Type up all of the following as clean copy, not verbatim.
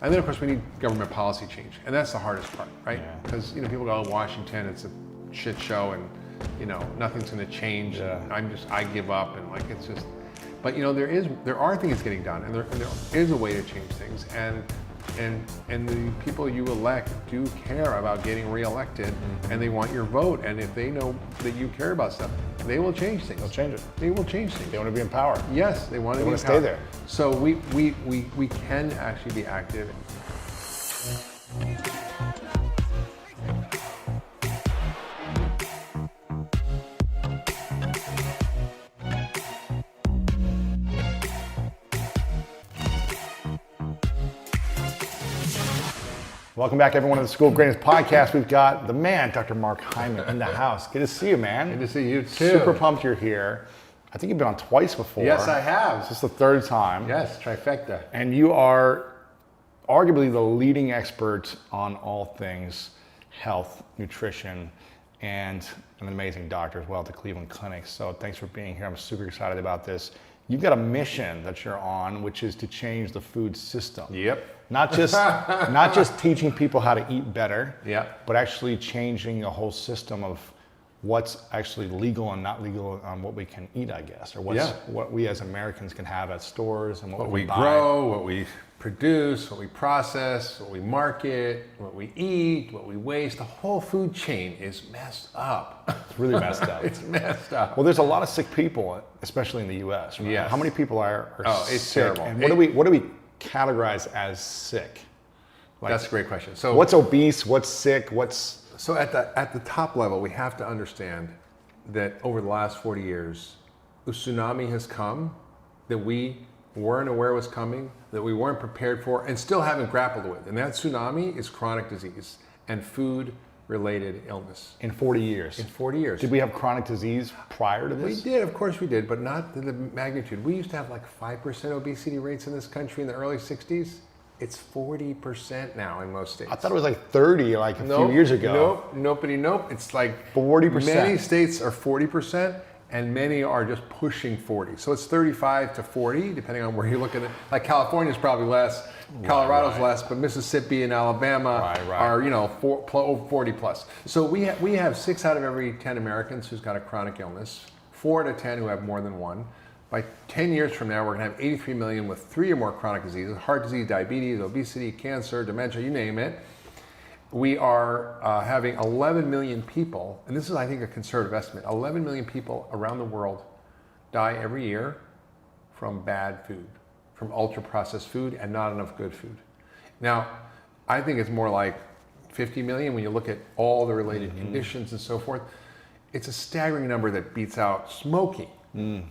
And then of course we need government policy change, and that's the hardest part, right? Yeah. Because people go, Washington, it's a shit show, and nothing's going to change. Yeah. I give up, and like it's just. But there are things getting done, and there is a way to change things, and the people you elect do care about getting reelected, and they want your vote, and if they know that you care about stuff, they will change things. They'll change it. They will change things. They want to be in power. Yes, they want to stay there. So we can actually be active. Welcome back, everyone, to the School of Greatness podcast. We've got the man, Dr. Mark Hyman, in the house. Good to see you, man. Good to see you, too. Super pumped you're here. I think you've been on twice before. Yes, I have. This is the third time. Yes, trifecta. And you are arguably the leading expert on all things health, nutrition, and an amazing doctor as well at the Cleveland Clinic. So thanks for being here. I'm super excited about this. You've got a mission that you're on, which is to change the food system. Yep. Not just teaching people how to eat better, Yep. but actually changing the whole system of what's actually legal and not legal on what we can eat, I guess, or what we as Americans can have at stores and what we buy. Grow, what we produce, what we process, what we market, what we eat, what we waste. The whole food chain is messed up. It's really messed up. It's messed up. Well, there's a lot of sick people, especially in the U.S. Right? Yes. How many people are it's sick? terrible. And what do we categorize as sick? Like, That's a great question. So what's obese? What's sick? So at the top level, we have to understand that over the last 40 years, a tsunami has come that we weren't aware was coming, that we weren't prepared for, and still haven't grappled with. And that tsunami is chronic disease and food-related illness. In 40 years. In 40 years. Did we have chronic disease prior to We this? did, of course we did, but not to the magnitude. We used to have like 5% obesity rates in this country in the early 60s. It's 40% now in most states. I thought it was like 30 a few years ago. Nope. It's like 40%. Many states are 40%, and many are just pushing 40. So it's 35 to 40, depending on where you look at it. Like California's probably less, Colorado's less, but Mississippi and Alabama are 40 plus. So we have 6 out of every 10 Americans who's got a chronic illness, 4 out of 10 who have more than one. By 10 years from now, we're going to have 83 million with 3 or more chronic diseases: heart disease, diabetes, obesity, cancer, dementia, you name it. We are having 11 million people, and this is, I think, a conservative estimate, 11 million people around the world die every year from bad food, from ultra-processed food and not enough good food. Now, I think it's more like 50 million when you look at all the related conditions and so forth. It's a staggering number that beats out smoking.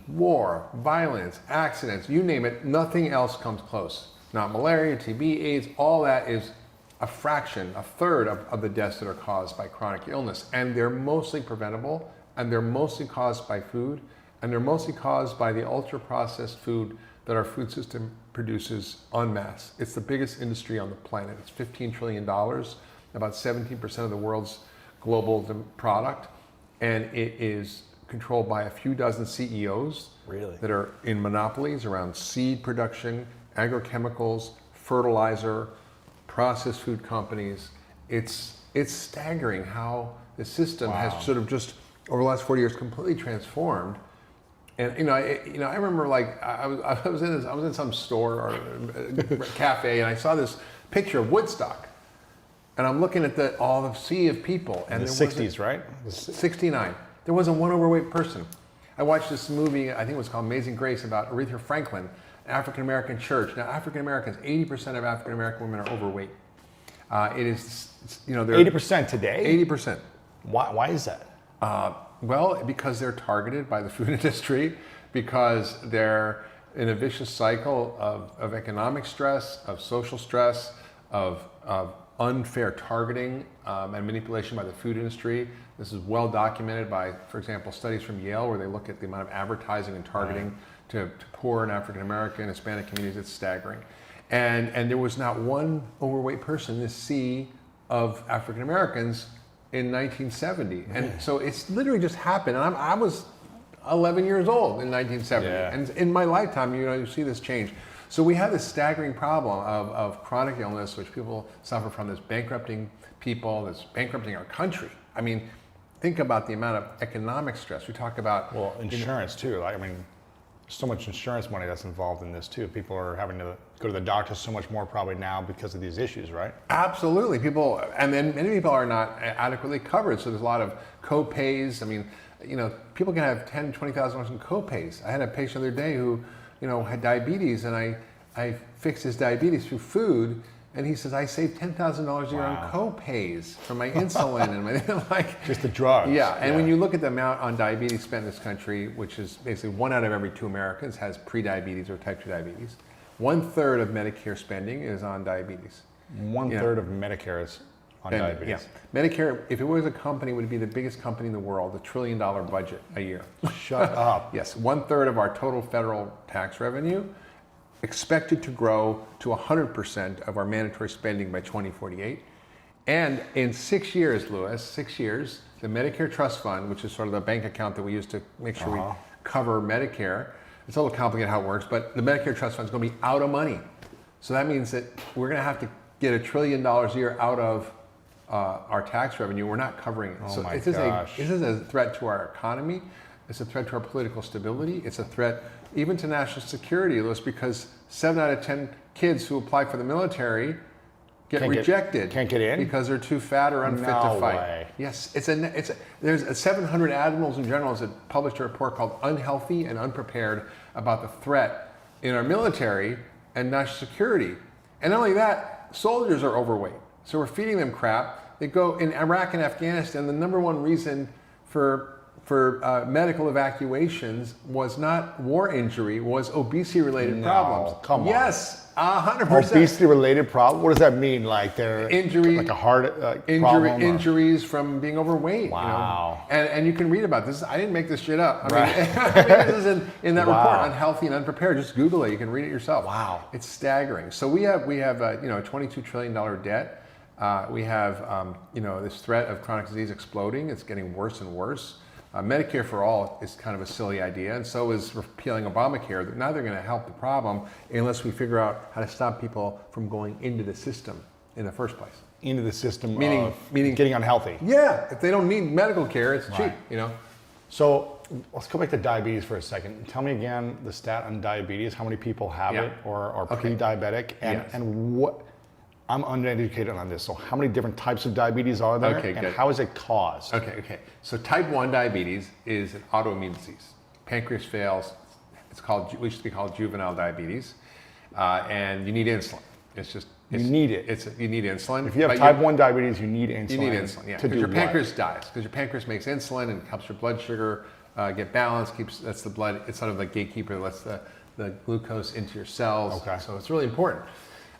War, violence, accidents, you name it, nothing else comes close. Not malaria, TB, AIDS, all that is a fraction, a third of the deaths that are caused by chronic illness. And they're mostly preventable, and they're mostly caused by food, and they're mostly caused by the ultra-processed food that our food system produces en masse. It's the biggest industry on the planet. It's $15 trillion, about 17% of the world's global product, and it is controlled by a few dozen CEOs that are in monopolies around seed production, agrochemicals, fertilizer, processed food companies. It's staggering how the system has sort of just over the last 40 years completely transformed. And I remember like I was in some store or cafe, and I saw this picture of Woodstock, and I'm looking at all the sea of people, and in the 60s, right? 69. There wasn't one overweight person. I watched this movie, I think it was called Amazing Grace, about Aretha Franklin, African-American church. Now, African-Americans, 80% of African-American women are overweight. It is, they're 80% today? 80%. Why is that? Well, because they're targeted by the food industry, because they're in a vicious cycle of economic stress, of social stress, of unfair targeting and manipulation by the food industry. This is well documented by, for example, studies from Yale, where they look at the amount of advertising and targeting to poor and African American, Hispanic communities. It's staggering. And there was not one overweight person in this sea of African Americans in 1970. And so it's literally just happened. And I was 11 years old in 1970. And in my lifetime, you see this change. So we have this staggering problem of chronic illness, which people suffer from, that's bankrupting people, that's bankrupting our country. I mean, think about the amount of economic stress. We talk about insurance too. Like, I mean, so much insurance money that's involved in this too. People are having to go to the doctor so much more probably now because of these issues, right? Absolutely. People, and then many people are not adequately covered. So there's a lot of co-pays. I mean, people can have $10,000, $20,000 in co-pays. I had a patient the other day who, had diabetes, and I fixed his diabetes through food. And he says, I saved $10,000 a year on co-pays for my insulin and my just the drugs. Yeah, and when you look at the amount on diabetes spent in this country, which is basically 1 out of every 2 Americans has pre-diabetes or type 2 diabetes. 1/3 of Medicare spending is on diabetes. 1/3 of Medicare is on diabetes. Yeah. Medicare, if it was a company, it would be the biggest company in the world, $1 trillion budget a year. Shut up. Yes, 1/3 of our total federal tax revenue, expected to grow to 100% of our mandatory spending by 2048. And in 6 years, Louis, 6 years, the Medicare Trust Fund, which is sort of the bank account that we use to make sure we cover Medicare, it's a little complicated how it works, but the Medicare Trust Fund is going to be out of money. So that means that we're going to have to get $1 trillion a year out of our tax revenue. We're not covering it. Oh so my this gosh. is a threat to our economy. It's a threat to our political stability. It's a threat even to national security, Louis, because 7 out of 10 kids who apply for the military get rejected. Can't get in? Because they're too fat or unfit to fight. Way. Yes, there's 700 admirals and generals that published a report called Unhealthy and Unprepared about the threat in our military and national security. And not only that, soldiers are overweight. So we're feeding them crap. They go in Iraq and Afghanistan, the number one reason for medical evacuations was not war injury, was obesity-related problems. Come on. Yes, 100%. Obesity-related problem? What does that mean? Like they're injury, like a heart problem? Injuries from being overweight. Wow. And you can read about this. I didn't make this shit up. I mean, this is in that report, Unhealthy and Unprepared. Just Google it. You can read it yourself. Wow. It's staggering. So we have a $22 trillion debt. We have this threat of chronic disease exploding. It's getting worse and worse. Medicare for all is kind of a silly idea, and so is repealing Obamacare. They're neither going to help the problem unless we figure out how to stop people from going into the system in the first place. Into the system, meaning getting unhealthy. Yeah, if they don't need medical care, it's cheap. So let's go back to diabetes for a second. Tell me again the stat on diabetes. How many people have it or are pre-diabetic, and what? I'm uneducated on this, so how many different types of diabetes are there, and how is it caused? Okay. So type 1 diabetes is an autoimmune disease. Pancreas fails. It used to be called juvenile diabetes, and you need insulin. You need insulin. If you have type 1 diabetes, you need insulin. You need insulin, yeah, because your pancreas dies. Because your pancreas makes insulin and helps your blood sugar get balanced. That's the blood. It's sort of the gatekeeper that lets the glucose into your cells. Okay. So it's really important.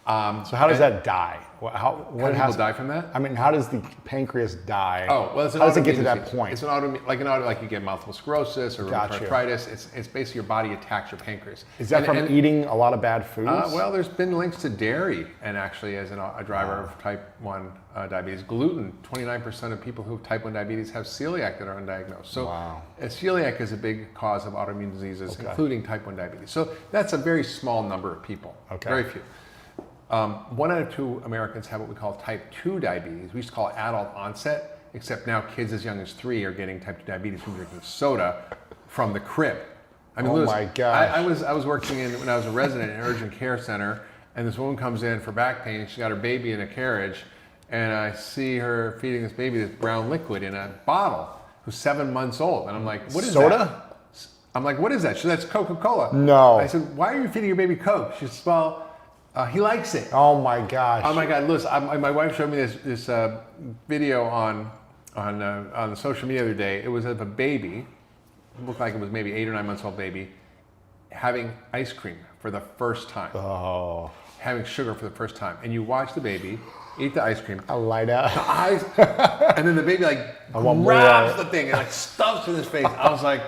So how does that die? How do people die from that? I mean, how does the pancreas die? Oh, well, how does it get to that point? It's an autoimmune, like you get multiple sclerosis or arthritis. It's basically your body attacks your pancreas. Is that from eating a lot of bad foods? Well, there's been links to dairy, and actually as a driver of type 1 diabetes. Gluten, 29% of people who have type 1 diabetes have celiac that are undiagnosed. So celiac is a big cause of autoimmune diseases, including type 1 diabetes. So that's a very small number of people, very few. 1 out of 2 Americans have what we call type 2 diabetes. We used to call it adult onset, except now kids as young as 3 are getting type 2 diabetes from drinking soda from the crib. I mean, Louis, my gosh. I was working when I was a resident in an urgent care center, and this woman comes in for back pain. She got her baby in a carriage, and I see her feeding this baby this brown liquid in a bottle who's 7 months old. And I'm like, what is soda? I'm like, what is that? She said, that's Coca-Cola. No. I said, why are you feeding your baby Coke? She said, well, he likes it. Oh my gosh. Oh my God, Louis, my wife showed me this video on the social media the other day. It was of a baby, it looked like it was maybe 8 or 9 months old baby, having ice cream for the first time. Oh. Having sugar for the first time. And you watch the baby eat the ice cream. I light out. The eyes, and then the baby grabs the thing and stuffs it in his face. I was like,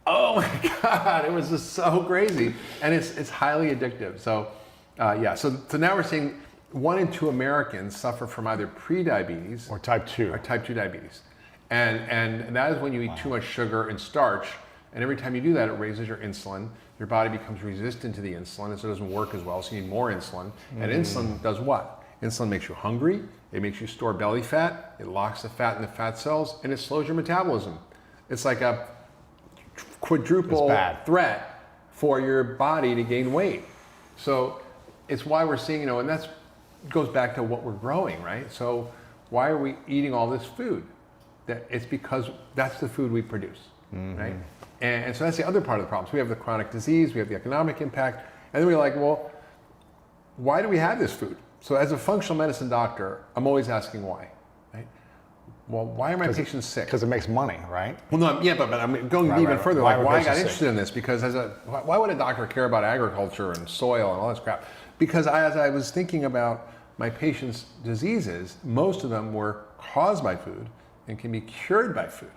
oh my God, it was just so crazy. And it's highly addictive. So so now we're seeing 1 in 2 Americans suffer from either pre-diabetes or type 2 diabetes. And that is when you eat too much sugar and starch. And every time you do that, it raises your insulin. Your body becomes resistant to the insulin, and so it doesn't work as well, so you need more insulin. And insulin does what? Insulin makes you hungry, it makes you store belly fat, it locks the fat in the fat cells, and it slows your metabolism. It's like a quadruple threat for your body to gain weight. So it's why we're seeing, and that goes back to what we're growing, right? So why are we eating all this food? It's because that's the food we produce, right? And so that's the other part of the problem. So we have the chronic disease, we have the economic impact, and then we're like, well, why do we have this food? So as a functional medicine doctor, I'm always asking why, right? Well, why are my patients sick? Because it makes money, right? Well, no, yeah, but I'm going even further. Why I got interested in this? Because why would a doctor care about agriculture and soil and all this crap? Because as I was thinking about my patients' diseases, most of them were caused by food and can be cured by food.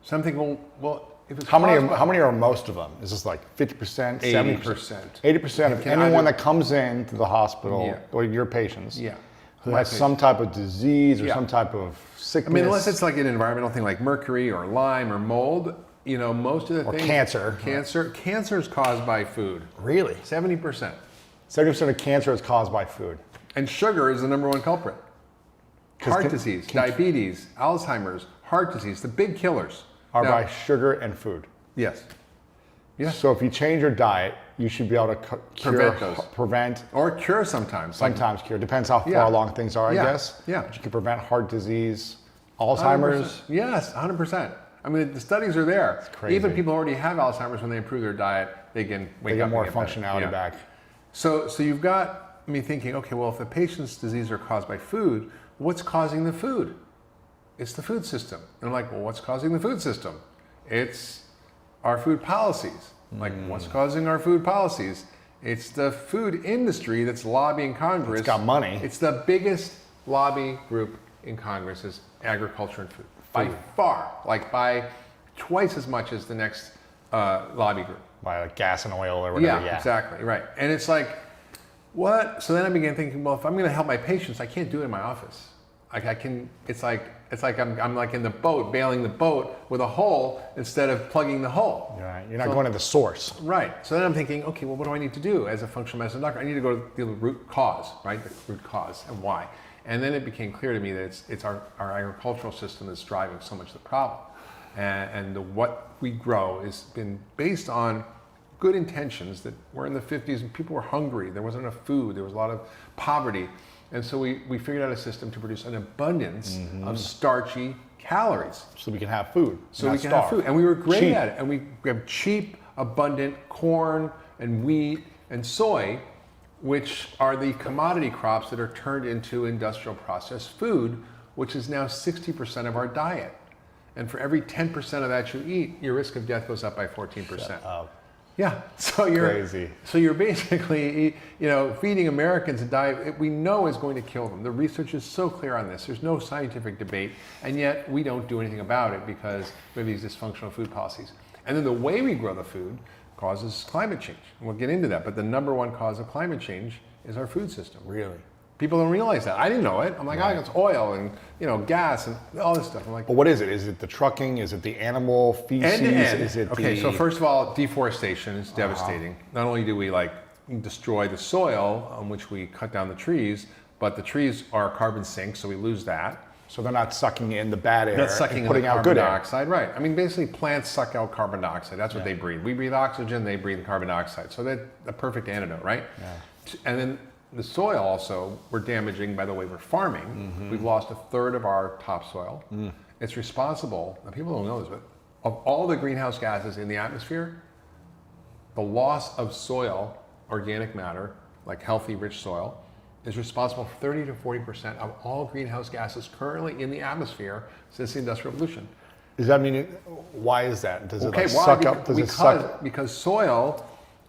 So I'm thinking, well, if it's how many are most of them? Is this like 50%, 70%? 80% of anyone that comes into the hospital, or your patients, who has some type of disease or some type of sickness. I mean, unless it's like an environmental thing like mercury or Lyme or mold, most of the things. Cancer. Cancer is caused by food. Really? 70%. 70% of cancer is caused by food. And sugar is the number one culprit. Heart disease, diabetes, Alzheimer's, heart disease, the big killers. Are by sugar and food. Yes. Yes. So if you change your diet, you should be able to prevent or cure sometimes. Sometimes cure. Depends how far along things are, I guess. Yeah. But you can prevent heart disease, Alzheimer's. 100%. Yes, 100%. I mean, the studies are there. It's crazy. Even people who already have Alzheimer's, when they improve their diet, they can wake up. They get more functionality back. So you've got me thinking, okay, well, if the patient's disease are caused by food, what's causing the food? It's the food system. And I'm like, well, what's causing the food system? It's our food policies. Like, what's causing our food policies? It's the food industry that's lobbying Congress. It's got money. It's the biggest lobby group in Congress is agriculture and food. By far, like by twice as much as the next lobby group. By like gas and oil or whatever. Yeah, exactly, right. And it's like, what? So then I began thinking, well, if I'm going to help my patients, I can't do it in my office. Like I can, it's like I'm like in the boat, bailing the boat with a hole instead of plugging the hole. Right. You're not going to the source. Right. So then I'm thinking, okay, well, what do I need to do as a functional medicine doctor? I need to go to the root cause, right? The root cause and why. And then it became clear to me that it's our agricultural system that's driving so much of the problem. And what we grow has been based on good intentions that were in the 50s and people were hungry. There wasn't enough food. There was a lot of poverty. And so we figured out a system to produce an abundance of starchy calories. So we can have food. So we can have food. And we were great at it. And we have cheap, abundant corn and wheat and soy, which are the commodity crops that are turned into industrial processed food, which is now 60% of our diet. And for every 10% of that you eat, your risk of death goes up by 14%. Shut up. Yeah, so you're crazy. So you're basically, feeding Americans a diet we know is going to kill them. The research is so clear on this. There's no scientific debate, and yet we don't do anything about it because we have these dysfunctional food policies. And then the way we grow the food causes climate change. And we'll get into that, but the number one cause of climate change is our food system. Really? People don't realize that. I didn't know it. I'm like, it's oil and gas and all this stuff. I'm like, but what is it? Is it the trucking? Is it the animal feces? End to end. Is it so first of all, deforestation is devastating. Not only do we destroy the soil on which we cut down the trees, but the trees are carbon sinks, so we lose that. So they're not sucking in the bad air. Not sucking in putting the out carbon good dioxide, right? I mean, basically, plants suck out carbon dioxide. That's what they breathe. We breathe oxygen; they breathe carbon dioxide. So that's a perfect antidote, right? Yeah. And then the soil also we're damaging by the way we're farming. We've lost a third of our topsoil. It's responsible, and people don't know this, but of all the greenhouse gases in the atmosphere, the loss of soil, organic matter, like healthy, rich soil, is responsible for 30 to 40% of all greenhouse gases currently in the atmosphere since the Industrial Revolution. Does that mean why is that? Does it suck up? Because soil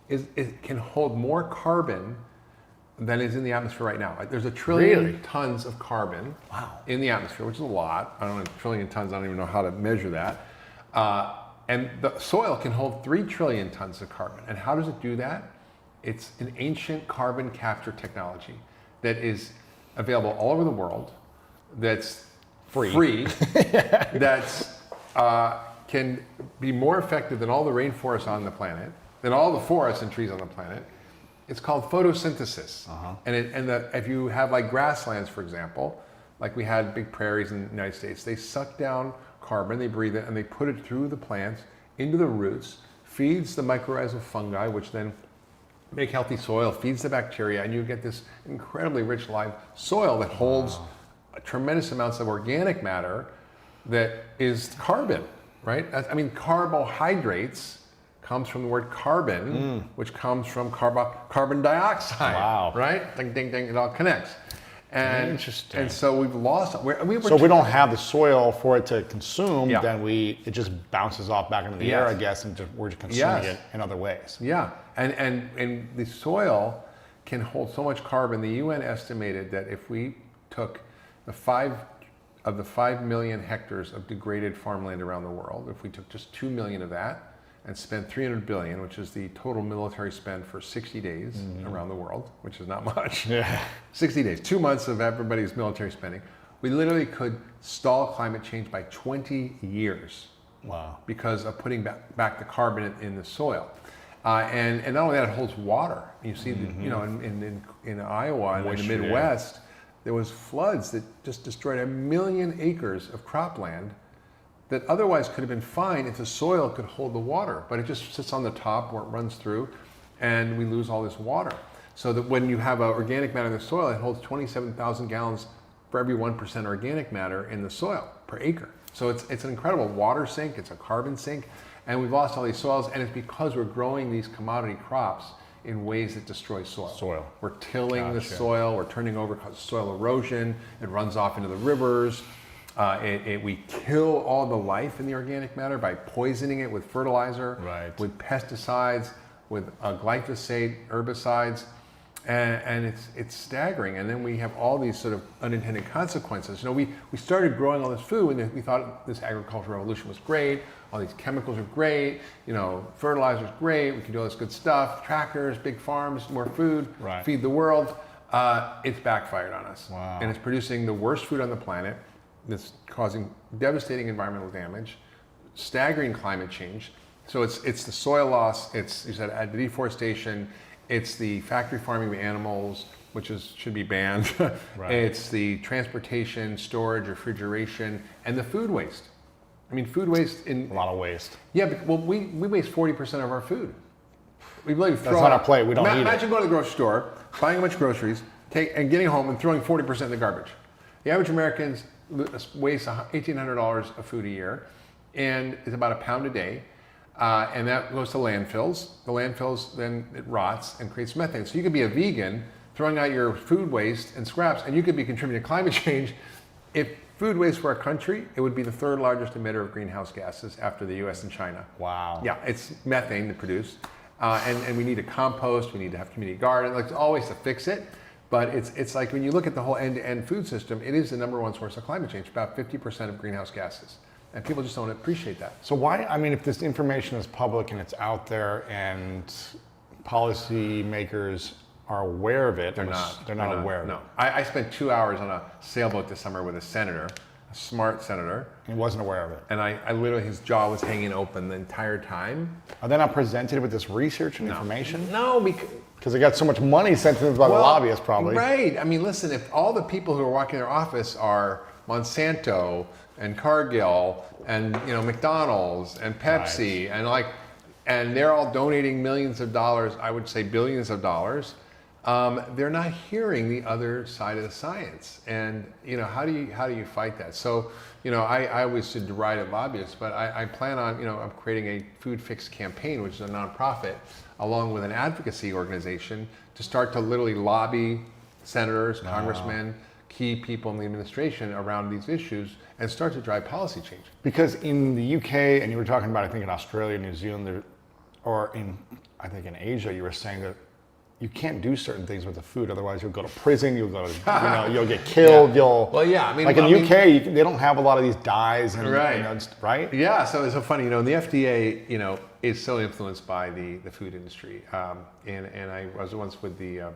it can hold more carbon than is in the atmosphere right now. There's 1 trillion tons of carbon in the atmosphere, which is a lot. I don't know, 1 trillion tons, I don't even know how to measure that. And the soil can hold 3 trillion tons of carbon. And how does it do that? It's an ancient carbon capture technology that is available all over the world, that's free, that's can be more effective than all the rainforests on the planet, than all the forests and trees on the planet. It's called photosynthesis. If you have like grasslands, for example, like we had big prairies in the United States, they suck down carbon, they breathe it, and they put it through the plants into the roots, feeds the mycorrhizal fungi, which then make healthy soil, feeds the bacteria, and you get this incredibly rich live soil that holds tremendous amounts of organic matter that is carbon, right? I mean, carbohydrates comes from the word carbon, which comes from carbon dioxide. Wow. Right? Ding, ding, ding, it all connects. And, Interesting. And so we've lost. So if we don't have the soil for it to consume, then it just bounces off back into the air, I guess, and we're just consuming it in other ways. Yeah, and the soil can hold so much carbon. The UN estimated that if we took the 5 million hectares of degraded farmland around the world, if we took just 2 million of that and spent 300 billion, which is the total military spend for 60 days around the world, which is not much. 60 days, 2 months of everybody's military spending. We literally could stall climate change by 20 years. Wow. Because of putting back the carbon in the soil. And not only that, it holds water. You see, in Iowa and in the Midwest, there was floods that just destroyed 1 million acres of cropland that otherwise could have been fine if the soil could hold the water, but it just sits on the top where it runs through, and we lose all this water. So that when you have organic matter in the soil, it holds 27,000 gallons for every 1% organic matter in the soil per acre. So it's an incredible water sink, it's a carbon sink, and we've lost all these soils, and it's because we're growing these commodity crops in ways that destroy soil. We're tilling the soil, we're turning over soil erosion, it runs off into the rivers. We kill all the life in the organic matter by poisoning it with fertilizer, with pesticides, with glyphosate, herbicides, and it's staggering. And then we have all these sort of unintended consequences. You know, we started growing all this food, and we thought this agricultural revolution was great. All these chemicals are great. You know, fertilizer's great. We can do all this good stuff. Tractors, big farms, more food, feed the world. It's backfired on us, and it's producing the worst food on the planet. That's causing devastating environmental damage, staggering climate change. So it's the soil loss, it's, you said, the deforestation, it's the factory farming of animals, which should be banned. It's the transportation, storage, refrigeration, and the food waste. I mean, food waste in... A lot of waste. Yeah, well, we waste 40% of our food. We really That's on our plate, we don't eat it. Imagine going to the grocery store, buying a bunch of groceries, and getting home and throwing 40% in the garbage. The average Americans waste $1,800 of food a year, and it's about a pound a day, and that goes to landfills. The landfills, then it rots and creates methane. So you could be a vegan throwing out your food waste and scraps, and you could be contributing to climate change. If food waste were a country, it would be the 3rd largest emitter of greenhouse gases after the US and China. Wow. Yeah, it's methane to produce, and we need to compost, we need to have community garden, like always to fix it. But it's like when you look at the whole end-to-end food system, it is the #1 source of climate change, about 50% of greenhouse gases. And people just don't appreciate that. So why, I mean, if this information is public and it's out there and policy makers are aware of it, they're not aware of it. No. I spent 2 hours on a sailboat this summer with a senator, a smart senator. He wasn't aware of it. And I literally, his jaw was hanging open the entire time. Are they not presented with this research and information? No, because they got so much money sent to them by the lobbyists, probably. Right. I mean, listen, if all the people who are walking in their office are Monsanto and Cargill and McDonald's and Pepsi and they're all donating millions of dollars, I would say billions of dollars, they're not hearing the other side of the science. And how do you fight that? So I always deride lobbyists, but I plan on I'm creating a food fix campaign, which is a nonprofit, along with an advocacy organization, to start to literally lobby senators, congressmen, key people in the administration around these issues and start to drive policy change. Because in the UK, and you were talking about, I think in Australia, New Zealand, or I think in Asia, you were saying that you can't do certain things with the food, otherwise you'll go to prison, you'll go to, you'll get killed, like in the UK, they don't have a lot of these dyes, and, right? Yeah, so it's so funny, the FDA, is so influenced by the food industry, and I was once with the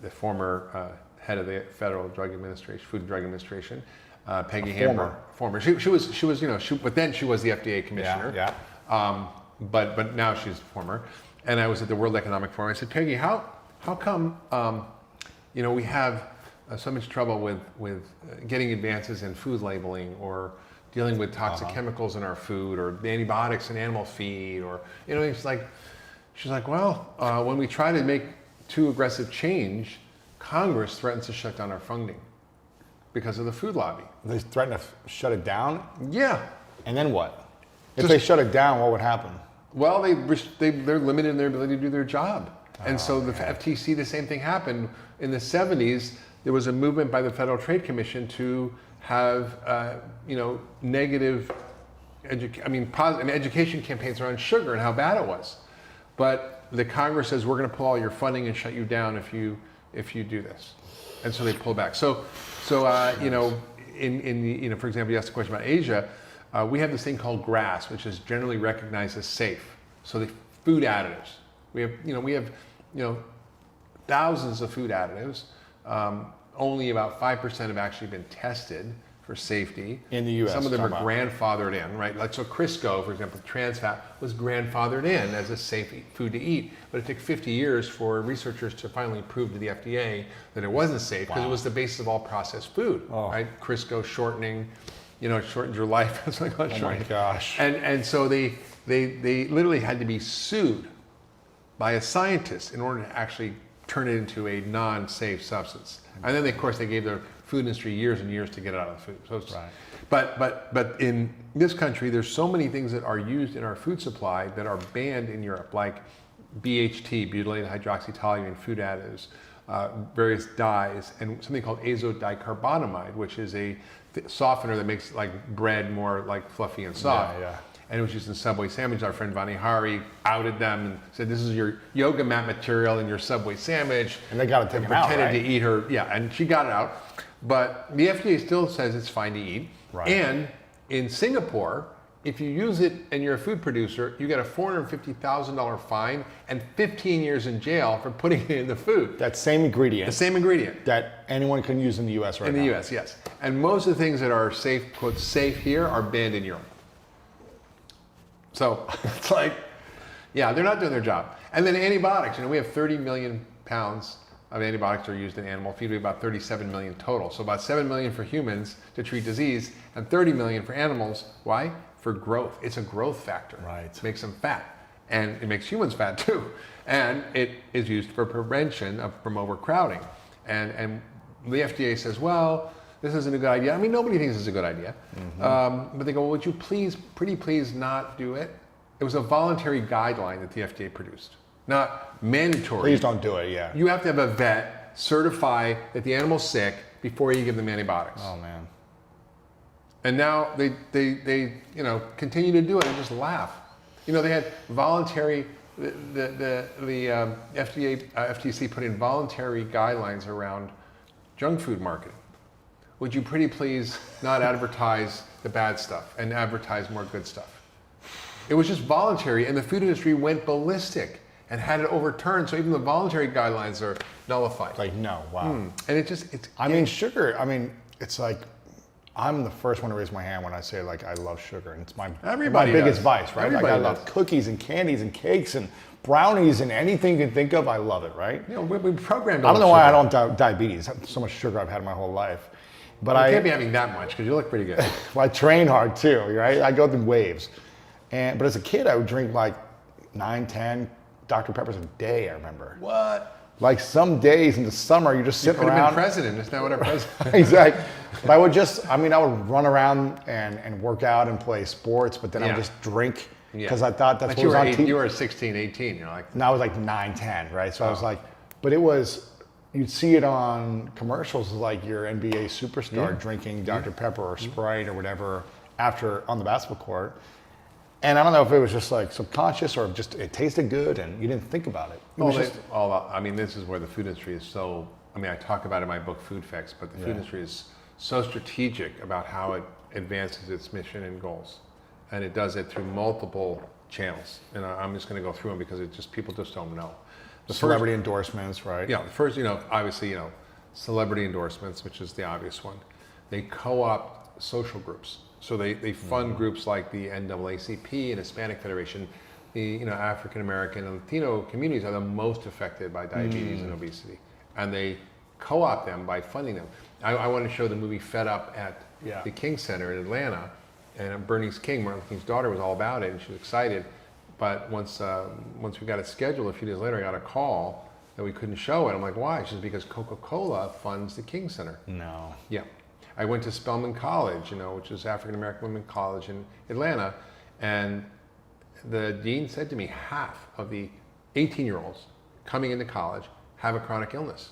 former head of the Federal Drug Administration, Food and Drug Administration, Peggy former. Hammer, former. She was but then she was the FDA commissioner. Yeah. But now she's former. And I was at the World Economic Forum. I said, Peggy, how come we have so much trouble with getting advances in food labeling or dealing with toxic chemicals in our food or the antibiotics in animal feed or she's like, well, when we try to make too aggressive change, Congress threatens to shut down our funding because of the food lobby. They threaten to shut it down? Yeah. And then what? If they shut it down, what would happen? Well, they're limited in their ability to do their job. And so the FTC, the same thing happened. In the 70s, there was a movement by the Federal Trade Commission to have, negative education campaigns around sugar and how bad it was. But the Congress says, we're going to pull all your funding and shut you down if you do this. And so they pull back. So for example, you asked a question about Asia. We have this thing called GRAS, which is generally recognized as safe. So the food additives. We have thousands of food additives. Only about 5% have actually been tested for safety. In the U.S. Some of them are grandfathered in, right? Like so Crisco, for example, trans fat was grandfathered in as a safe food to eat. But it took 50 years for researchers to finally prove to the FDA that it wasn't safe because it was the basis of all processed food, right? Crisco shortening, it shortens your life. It's like, oh my gosh. And so they literally had to be sued by a scientist in order to actually turn it into a non-safe substance. And then, of course, they gave the food industry years and years to get it out of the food. So but in this country, there's so many things that are used in our food supply that are banned in Europe, like BHT, butylated hydroxytoluene food additives, various dyes, and something called azodicarbonamide, which is a softener that makes like bread more like fluffy and soft. Yeah. And it was used in Subway sandwich. Our friend Vani Hari outed them and said, this is your yoga mat material in your Subway sandwich. And they got it taken out, right? Pretended to eat her, and she got it out. But the FDA still says it's fine to eat. Right. And in Singapore, if you use it and you're a food producer, you get a $450,000 fine and 15 years in jail for putting it in the food. That same ingredient. The same ingredient. That anyone can use in the U.S. right now. In the U.S., yes. And most of the things that are safe, quote, safe here are banned in Europe. So it's like, yeah, they're not doing their job. And then antibiotics, we have 30 million pounds of antibiotics are used in animal feed. We have about 37 million total. So about 7 million for humans to treat disease and 30 million for animals. Why? For growth. It's a growth factor. Right. It makes them fat. And it makes humans fat too. And it is used for prevention from overcrowding. And the FDA says, well, this isn't a good idea. I mean, nobody thinks it's a good idea. Mm-hmm. But they go, well, would you pretty please not do it? It was a voluntary guideline that the FDA produced, not mandatory. Please don't do it, yeah. You have to have a vet certify that the animal's sick before you give them antibiotics. Oh, man. And now they continue to do it and just laugh. They had voluntary, the FTC put in voluntary guidelines around junk food marketing. Would you pretty please not advertise the bad stuff and advertise more good stuff? It was just voluntary, and the food industry went ballistic and had it overturned, so even the voluntary guidelines are nullified. Like, no, wow. And sugar, it's like, I'm the first one to raise my hand when I say, like, I love sugar, and it's my biggest vice, right? Everybody I love cookies and candies and cakes and brownies and anything you can think of, I love it, right? We programmed I don't know why I don't have diabetes. So much sugar I've had my whole life. But you can't be having that much because you look pretty good. Well, I train hard too, right? I go through waves. But as a kid, I would drink like 9, 10 Dr. Peppers a day, I remember. What? Like some days in the summer, you're just sitting around. You could have been president. It's not what our president. Exactly. But I would run around and work out and play sports, but then I would just drink because I thought that's what was on TV. You were 16, 18. You're like. And I was like 9, 10, right? So I was like, but it was. You'd see it on commercials like your NBA superstar drinking Dr. Pepper or Sprite or whatever on the basketball court. And I don't know if it was just like subconscious or just it tasted good and you didn't think about it. This is where the food industry is so, I talk about it in my book Food Fix, but the food industry is so strategic about how it advances its mission and goals. And it does it through multiple channels. And I'm just going to go through them because people just don't know. Celebrity endorsements, right? Yeah, the first, obviously, celebrity endorsements, which is the obvious one. they co-opt social groups. So they fund groups like the NAACP and Hispanic Federation. The African American and Latino communities are the most affected by diabetes and obesity, and they co-opt them by funding them. I want to show the movie Fed Up at the King Center in Atlanta, and Bernice King, Martin Luther King's daughter, was all about it, and she was excited. But once we got it scheduled, a few days later, I got a call that we couldn't show it. I'm like, why? She says, because Coca-Cola funds the King Center. No. Yeah. I went to Spelman College, which is African American Women College in Atlanta, and the dean said to me, half of the 18-year-olds coming into college have a chronic illness,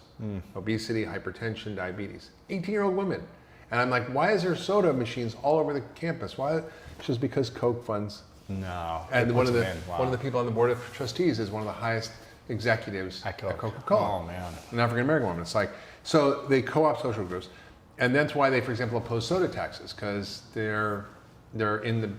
obesity, hypertension, diabetes. 18-year-old women. And I'm like, why is there soda machines all over the campus? Why? It's just because Coke funds. No. And one of the people on the board of trustees is one of the highest executives at Coca-Cola. Oh man. An African American woman. It's like, so they co-opt social groups. And that's why they, for example, oppose soda taxes, because they're in the,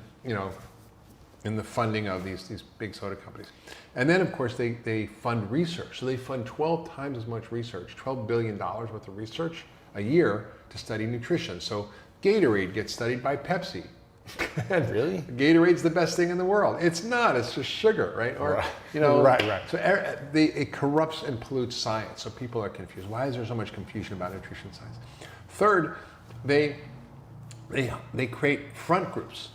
in the funding of these big soda companies. And then, of course, they fund research. So they fund 12 times as much research, $12 billion worth of research a year to study nutrition. So Gatorade gets studied by Pepsi. Really? Gatorade's the best thing in the world. It's not. It's just sugar, right? Or right. So it corrupts and pollutes science. So people are confused. Why is there so much confusion about nutrition science? Third, they create front groups.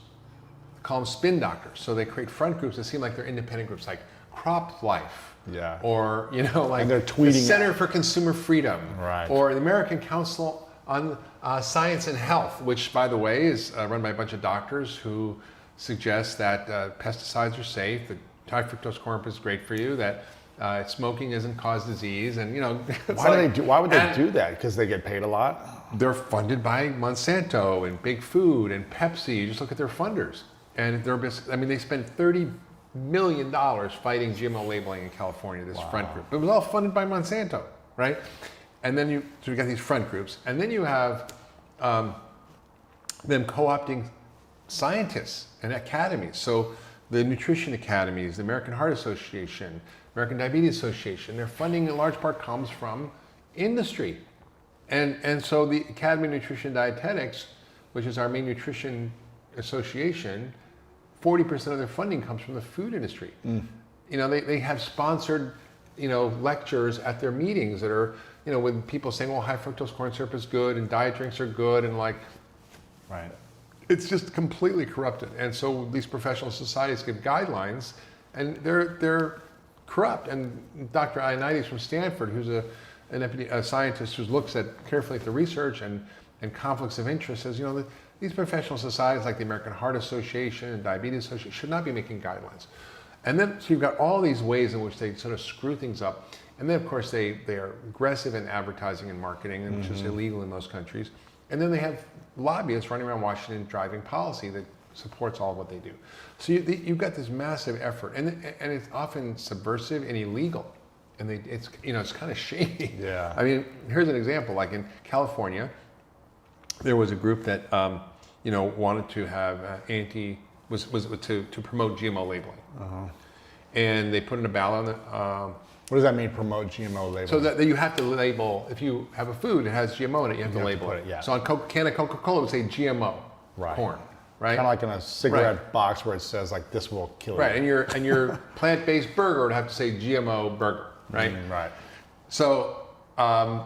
They call them spin doctors. So they create front groups that seem like they're independent groups, like Crop Life. Yeah. Or like and they're tweeting the Center for Consumer Freedom. Right. Or the American Council on Science and Health, which, by the way, is run by a bunch of doctors who suggest that pesticides are safe, that high fructose corn syrup is great for you, that smoking doesn't cause disease, and why would they do that? Because they get paid a lot? They're funded by Monsanto and Big Food and Pepsi. You just look at their funders, and they spend $30 million fighting GMO labeling in California. This front group, it was all funded by Monsanto, right? And then you got these front groups, and then you have them co-opting scientists and academies. So the nutrition academies, the American Heart Association, American Diabetes Association, their funding in large part comes from industry. And so the Academy of Nutrition and Dietetics, which is our main nutrition association, 40% of their funding comes from the food industry. They have sponsored, lectures at their meetings that are, with people saying, well, high fructose corn syrup is good and diet drinks are good, and right. It's just completely corrupted. And so these professional societies give guidelines, and they're corrupt. And Dr. Ioannidis from Stanford, who's a scientist who looks carefully at the research and conflicts of interest, says, these professional societies like the American Heart Association and Diabetes Association should not be making guidelines. And then, so you've got all these ways in which they sort of screw things up. And then, of course, they are aggressive in advertising and marketing, which is illegal in most countries. And then they have lobbyists running around Washington driving policy that supports all of what they do. So you've got this massive effort, and it's often subversive and illegal. And it's kind of shady. Yeah. I mean, here's an example. Like in California, there was a group that wanted to have to promote GMO labeling. And they put in a ballot on what does that mean, promote GMO labeling? So that you have to label, if you have a food that has GMO in it, you have to label it. Yeah. So on a can of Coca-Cola, it would say GMO corn, right? Kind of like in a cigarette box where it says like, this will kill you. Right, and your plant-based burger would have to say GMO burger, right? Right. So the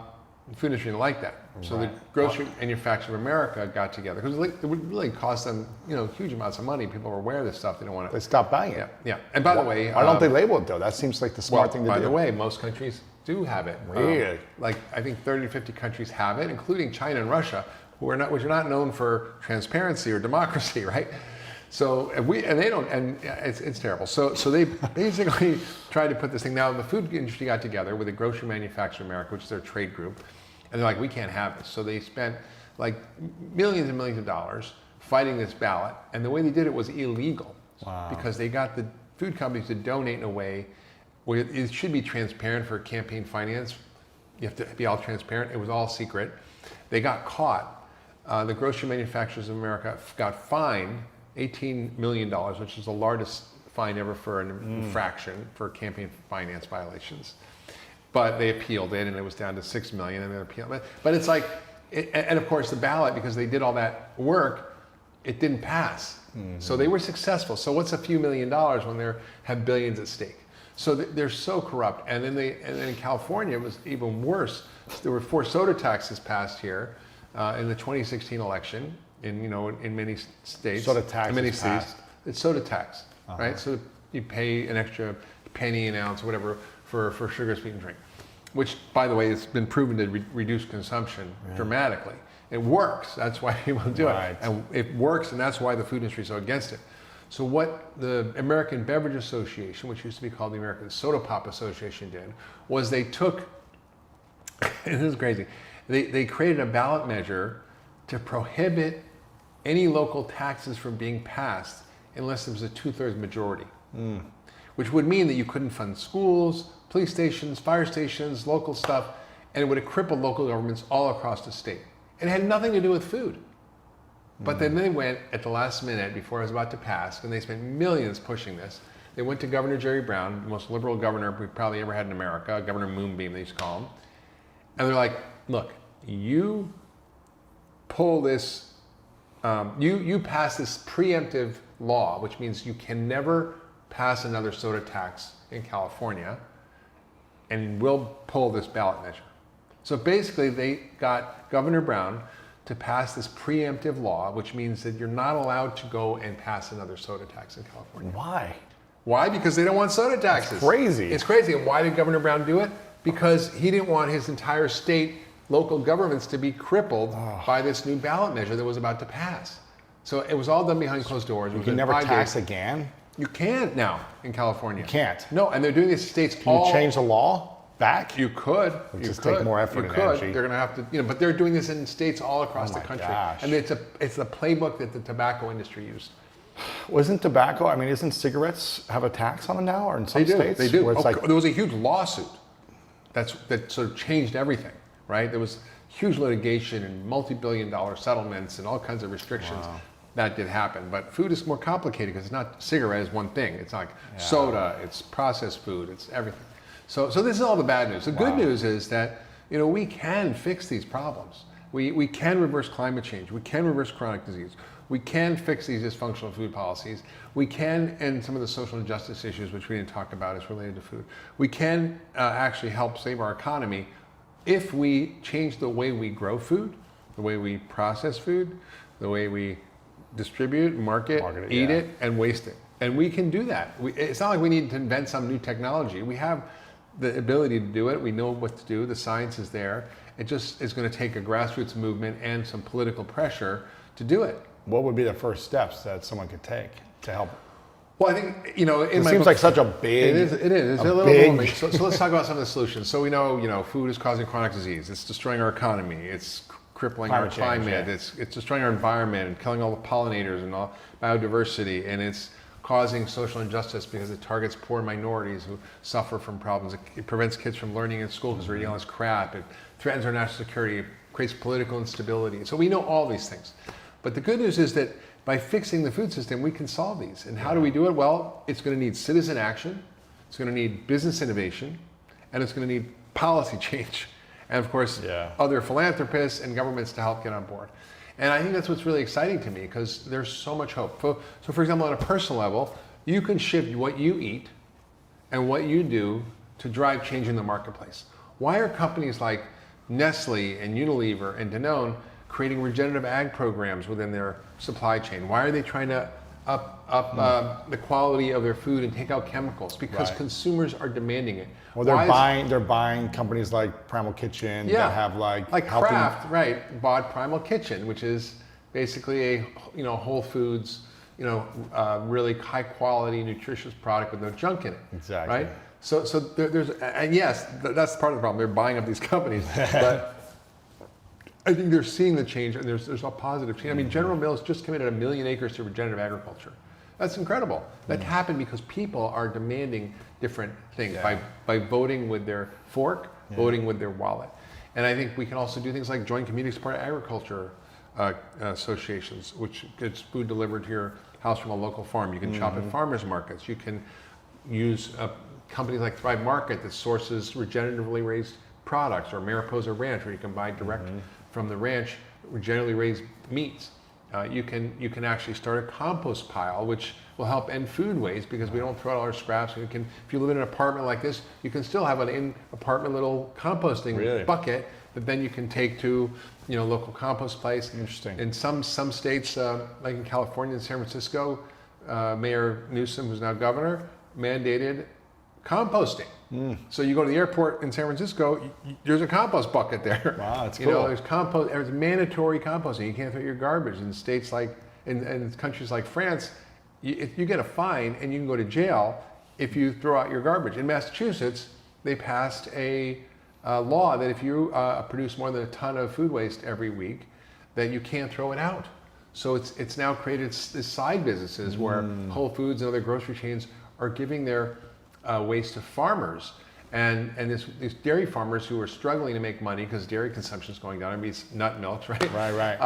food industry didn't like that. So the Grocery Manufacturers of America got together, because it would really cost them, huge amounts of money. People were aware of this stuff. They don't want to. They stopped buying it. Yeah. And by the way, why don't they label it though? That seems like the smart thing to do. By the way, most countries do have it. Really? I think 30 to 50 countries have it, including China and Russia, which are not known for transparency or democracy, right? So it's terrible. So they basically tried to put this thing. Now the food industry got together with the Grocery Manufacturers of America, which is their trade group. And they're like, we can't have this. So they spent like millions and millions of dollars fighting this ballot. And the way they did it was illegal. Wow. Because they got the food companies to donate in a way where it should be transparent for campaign finance. You have to be all transparent. It was all secret. They got caught. The Grocery Manufacturers of America got fined $18 million, which is the largest fine ever for an infraction for campaign finance violations. But they appealed it, and it was down to $6 million, and they appealed. But it's like, And of course, the ballot, because they did all that work, it didn't pass. So they were successful. So what's a few $1 million when they have billions at stake? So they're so corrupt. And then in California, it was even worse. There were 4 soda taxes passed here in the 2016 election. In many states. Soda tax in many is cities. passed. It's soda tax, right? So you pay an extra penny an ounce or whatever for sugar sweetened drink, which, by the way, it's been proven to reduce consumption dramatically. It works. That's why people do it. And it works, and that's why the food industry is so against it. So what the American Beverage Association, which used to be called the American Soda Pop Association, did was they took, and this is crazy, they created a ballot measure to prohibit any local taxes from being passed unless there was a 2/3 majority, which would mean that you couldn't fund schools, police stations, fire stations, local stuff, and it would have crippled local governments all across the state. And it had nothing to do with food. But then they went at the last minute before it was about to pass, and they spent millions pushing this. They went to Governor Jerry Brown, the most liberal governor we probably ever had in America, Governor Moonbeam they used to call him. And they're like, look, you pull this, you pass this preemptive law, which means you can never pass another soda tax in California, and we'll pull this ballot measure. So basically they got Governor Brown to pass this preemptive law, which means that you're not allowed to go and pass another soda tax in California. Why? Why? Because they don't want soda taxes. It's crazy. It's crazy. And why did Governor Brown do it? Because he didn't want his entire state local governments to be crippled by this new ballot measure that was about to pass. So it was all done behind closed doors. You can never tax again? You can't now in California. You can't? No, and they're doing this states Can you change the law back? You could. It'd just take more effort and energy. They're going to have to, but they're doing this in states all across the my country. gosh. And it's the playbook that the tobacco industry used. Isn't cigarettes have a tax on them now, or in some states? They do. Where it's There was a huge lawsuit that sort of changed everything, right? There was huge litigation and multi-billion-dollar settlements and all kinds of restrictions. Wow. That did happen. But food is more complicated because it's not cigarette is one thing. It's like soda, it's processed food, it's everything. So this is all the bad news. The good news is that we can fix these problems. We can reverse climate change. We can reverse chronic disease. We can fix these dysfunctional food policies. We can end some of the social injustice issues, which we didn't talk about as related to food. We can actually help save our economy if we change the way we grow food, the way we process food, the way we distribute, market it, eat it, and waste it. And we can do that. It's not like we need to invent some new technology. We have the ability to do it. We know what to do. The science is there. It just is going to take a grassroots movement and some political pressure to do it. What would be the first steps that someone could take to help? Well, I think, it seems like such a big... It is. It's a little big... So let's talk about some of the solutions. So we know, food is causing chronic disease. It's destroying our economy. It's crippling our climate. It's destroying our environment and killing all the pollinators and all biodiversity. And it's causing social injustice because it targets poor minorities who suffer from problems. It prevents kids from learning in school because they're eating all this crap. It threatens our national security. It creates political instability. So we know all these things. But the good news is that by fixing the food system, we can solve these. And how do we do it? Well, it's going to need citizen action. It's going to need business innovation. And it's going to need policy change. And of course, other philanthropists and governments to help get on board. And I think that's what's really exciting to me because there's so much hope. So for example, on a personal level, you can shift what you eat and what you do to drive change in the marketplace. Why are companies like Nestle and Unilever and Danone creating regenerative ag programs within their supply chain? Why are they trying to up the quality of their food and take out chemicals? Because consumers are demanding it. Well, they're buying companies like Primal Kitchen that have like Kraft, right? Bought Primal Kitchen, which is basically a Whole Foods, really high quality, nutritious product with no junk in it. Exactly. Right. So there's and yes, that's part of the problem. They're buying up these companies, but I think they're seeing the change, and there's a positive change. I mean, General Mills just committed 1 million acres to regenerative agriculture. That's incredible. That happened because people are demanding different things by voting with their fork, voting with their wallet. And I think we can also do things like joint community support agriculture associations, which gets food delivered to your house from a local farm. You can shop at farmers markets. You can use companies like Thrive Market that sources regeneratively raised products, or Mariposa Ranch, where you can buy direct from the ranch, generally raised meats. You can actually start a compost pile, which will help end food waste because we don't throw out all our scraps. If you live in an apartment like this, you can still have an in-apartment little composting bucket that then you can take to local compost place. Interesting. In some states, like in California and San Francisco, Mayor Newsom, who's now governor, mandated composting. So you go to the airport in San Francisco, there's a compost bucket there. Wow, that's cool. There's mandatory composting. You can't throw your garbage. In states like, in countries like France, if you get a fine and you can go to jail if you throw out your garbage. In Massachusetts, they passed a law that if you produce more than a ton of food waste every week, that you can't throw it out. So it's now created this side businesses where Whole Foods and other grocery chains are giving their waste to farmers, and these dairy farmers who are struggling to make money because dairy consumption is going down. I mean, it's nut milks, right? Right.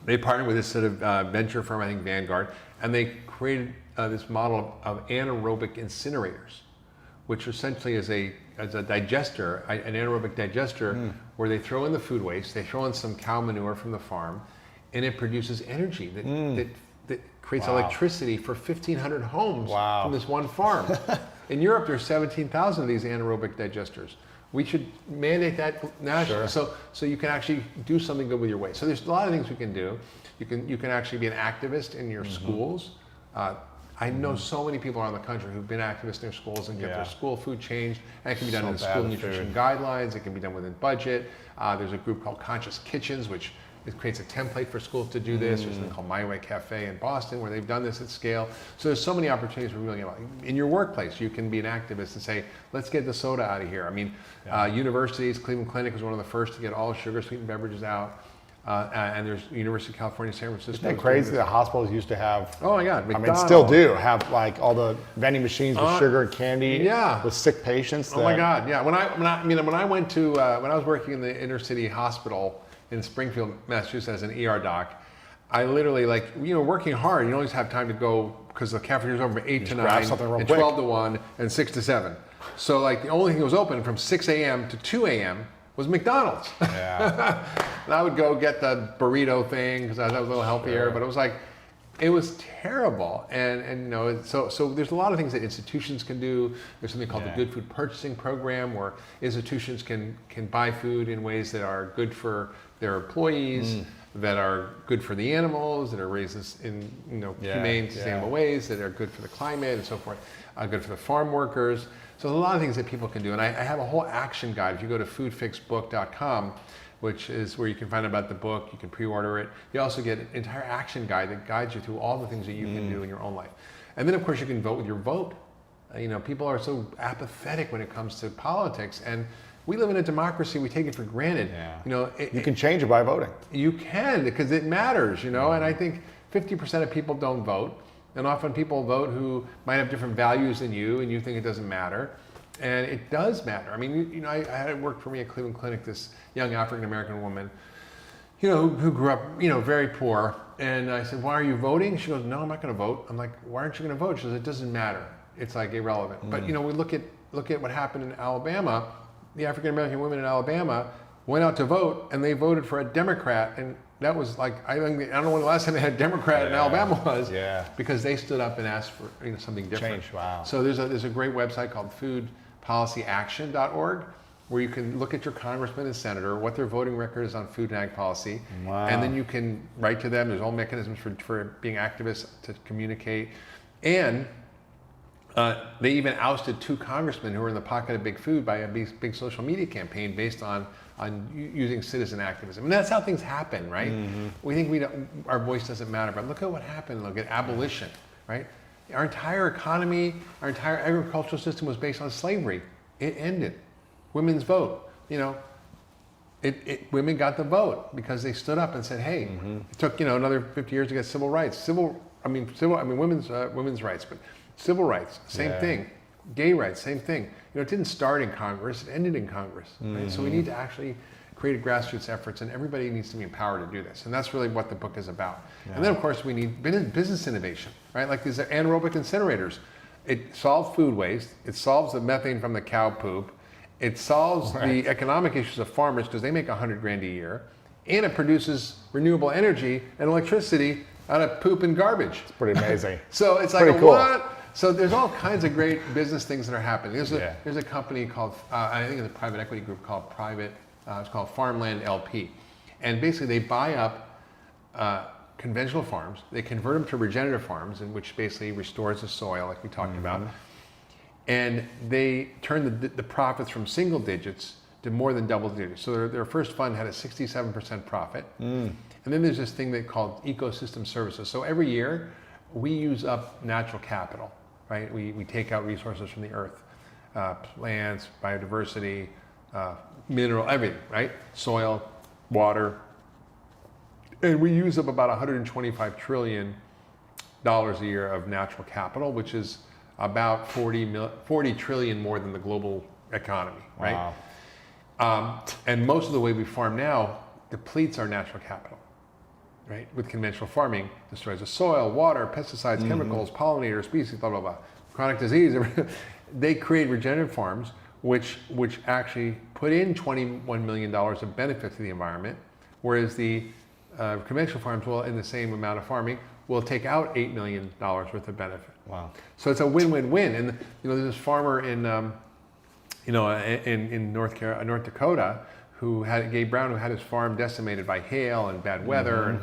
They partnered with this sort of venture firm, I think Vanguard, and they created this model of anaerobic incinerators, which essentially is a digester, an anaerobic digester, where they throw in the food waste, they throw in some cow manure from the farm, and it produces energy that creates electricity for 1,500 homes from this one farm. In Europe, there's 17,000 of these anaerobic digesters. We should mandate that nationally, so you can actually do something good with your waste. So there's a lot of things we can do. You can actually be an activist in your schools. I know so many people around the country who've been activists in their schools and get their school food changed. And it can be done in the school nutrition guidelines. It can be done within budget. There's a group called Conscious Kitchens, which it creates a template for schools to do this. There's something called My Way Cafe in Boston where they've done this at scale. So there's so many opportunities we're really about. In your workplace, you can be an activist and say, let's get the soda out of here. I mean, universities, Cleveland Clinic was one of the first to get all sugar sweetened beverages out. And there's University of California, San Francisco. Isn't that crazy that hospitals used to have? Oh my God, McDonald's. I mean, still do have like all the vending machines with sugar and candy. With sick patients. Oh my God, yeah. When I went to when I was working in the inner city hospital in Springfield, Massachusetts, as an ER doc, I literally working hard. You don't always have time to go because the cafeteria's over from 8 to 9, and 12 to 1, and 6 to 7. So the only thing that was open from 6 a.m. to 2 a.m. was McDonald's. Yeah. And I would go get the burrito thing because I was a little healthier, but it was terrible. And so there's a lot of things that institutions can do. There's something called the Good Food Purchasing Program where institutions can buy food in ways that are good for their employees, that are good for the animals, that are raised in humane, sustainable ways, that are good for the climate and so forth, good for the farm workers. So there's a lot of things that people can do. And I have a whole action guide. If you go to foodfixbook.com, which is where you can find out about the book, you can pre-order it. You also get an entire action guide that guides you through all the things that you can do in your own life. And then of course you can vote with your vote. People are so apathetic when it comes to politics, and we live in a democracy, we take it for granted. You can change it by voting. You can, because it matters, and I think 50% of people don't vote. And often people vote who might have different values than you, and you think it doesn't matter. And it does matter. I mean, I had it work for me at Cleveland Clinic, this young African-American woman, who grew up, very poor. And I said, why are you voting? She goes, no, I'm not going to vote. I'm like, why aren't you going to vote? She says, it doesn't matter. It's irrelevant. But, we look at what happened in Alabama. The African-American women in Alabama went out to vote, and they voted for a Democrat. And that was I don't know when the last time they had a Democrat in Alabama was, because they stood up and asked for something different. Change, wow. So there's a great website called foodpolicyaction.org where you can look at your congressman and senator, what their voting record is on food and ag policy, and then you can write to them. There's all mechanisms for being activists to communicate, and they even ousted 2 congressmen who were in the pocket of big food by a big social media campaign based on using citizen activism. And that's how things happen, right? We think our voice doesn't matter, but look at what happened. Look at abolition, right? Our entire economy, our entire agricultural system was based on slavery. It ended. Women's vote, women got the vote because they stood up and said, hey, it took, another 50 years to get civil rights. Women's rights, but civil rights, same thing. Gay rights, same thing. It didn't start in Congress, it ended in Congress. Right? So we need to actually create grassroots efforts, and everybody needs to be empowered to do this. And that's really what the book is about. And then of course we need business innovation, right? Like these anaerobic incinerators. It solves food waste, it solves the methane from the cow poop, It solves the economic issues of farmers because they make $100,000 a year, and it produces renewable energy and electricity out of poop and garbage. It's pretty amazing. So it's like, what? So there's all kinds of great business things that are happening. There's a company called, I think it's a private equity group called it's called Farmland LP. And basically they buy up conventional farms, they convert them to regenerative farms, in which basically restores the soil like we talked about. And they turn the profits from single digits to more than double digits. So their first fund had a 67% profit. And then there's this thing they call ecosystem services. So every year we use up natural capital, right? We take out resources from the earth, plants, biodiversity, mineral, everything, right? Soil, water. And we use up about $125 trillion a year of natural capital, which is about 40 trillion more than the global economy, right? Wow. And most of the way we farm now depletes our natural capital, right? With conventional farming, destroys the soil, water, pesticides, chemicals, pollinators, species, blah, blah, blah. Chronic disease. They create regenerative farms, which actually put in $21 million of benefit to the environment, whereas the conventional farms will, in the same amount of farming, will take out $8 million worth of benefit. Wow. So it's a win-win-win. And there's this farmer in North Dakota Gabe Brown, who had his farm decimated by hail and bad weather,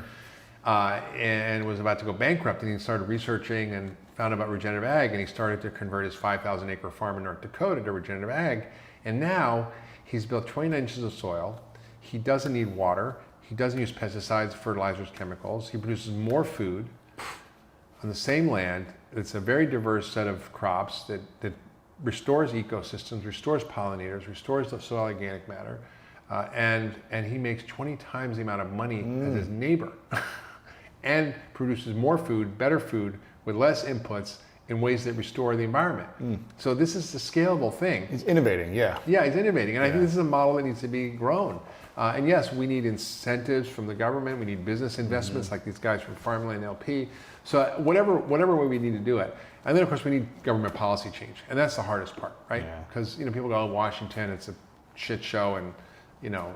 and was about to go bankrupt. And he started researching and found about regenerative ag, and he started to convert his 5,000 acre farm in North Dakota to regenerative ag. And now he's built 29 inches of soil. He doesn't need water. He doesn't use pesticides, fertilizers, chemicals. He produces more food on the same land. It's a very diverse set of crops that restores ecosystems, restores pollinators, restores the soil organic matter, and he makes 20 times the amount of money as his neighbor, and produces more food, better food, with less inputs in ways that restore the environment. So this is the scalable thing. He's innovating, yeah. Yeah, he's innovating, and I think this is a model that needs to be grown. And yes, we need incentives from the government. We need business investments like these guys from Farmland LP. So whatever way we need to do it. And then of course we need government policy change, and that's the hardest part, right? Because people go, oh, Washington, it's a shit show, and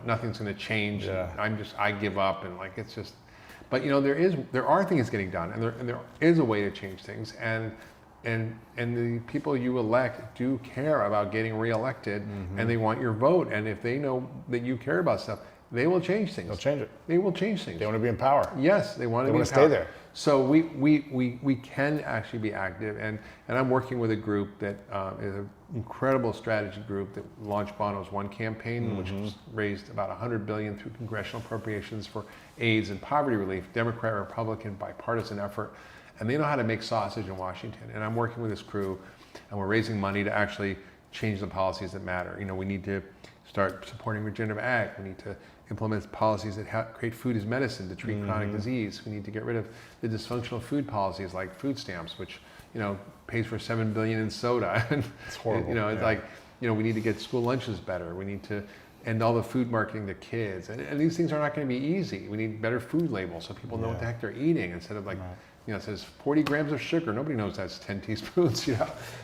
nothing's going to change. Yeah. And I give up, and it's just. But there are things getting done, and there is a way to change things, and the people you elect do care about getting reelected, and they want your vote. And if they know that you care about stuff, they will change things. They'll change it. They will change things. They want to be in power. Yes, they want to stay there. So we can actually be active, and I'm working with a group that is an incredible strategy group that launched Bono's One campaign, which raised about $100 billion through congressional appropriations for AIDS and poverty relief, Democrat, Republican, bipartisan effort. And they know how to make sausage in Washington. And I'm working with this crew, and we're raising money to actually change the policies that matter. We need to start supporting regenerative ag. We need to implement policies that create food as medicine to treat chronic disease. We need to get rid of the dysfunctional food policies like food stamps, which pays for $7 billion in soda. It's horrible. We need to get school lunches better. We need to end all the food marketing to kids. And these things are not going to be easy. We need better food labels so people know what the heck they're eating, instead of it says 40 grams of sugar. Nobody knows that's 10 teaspoons,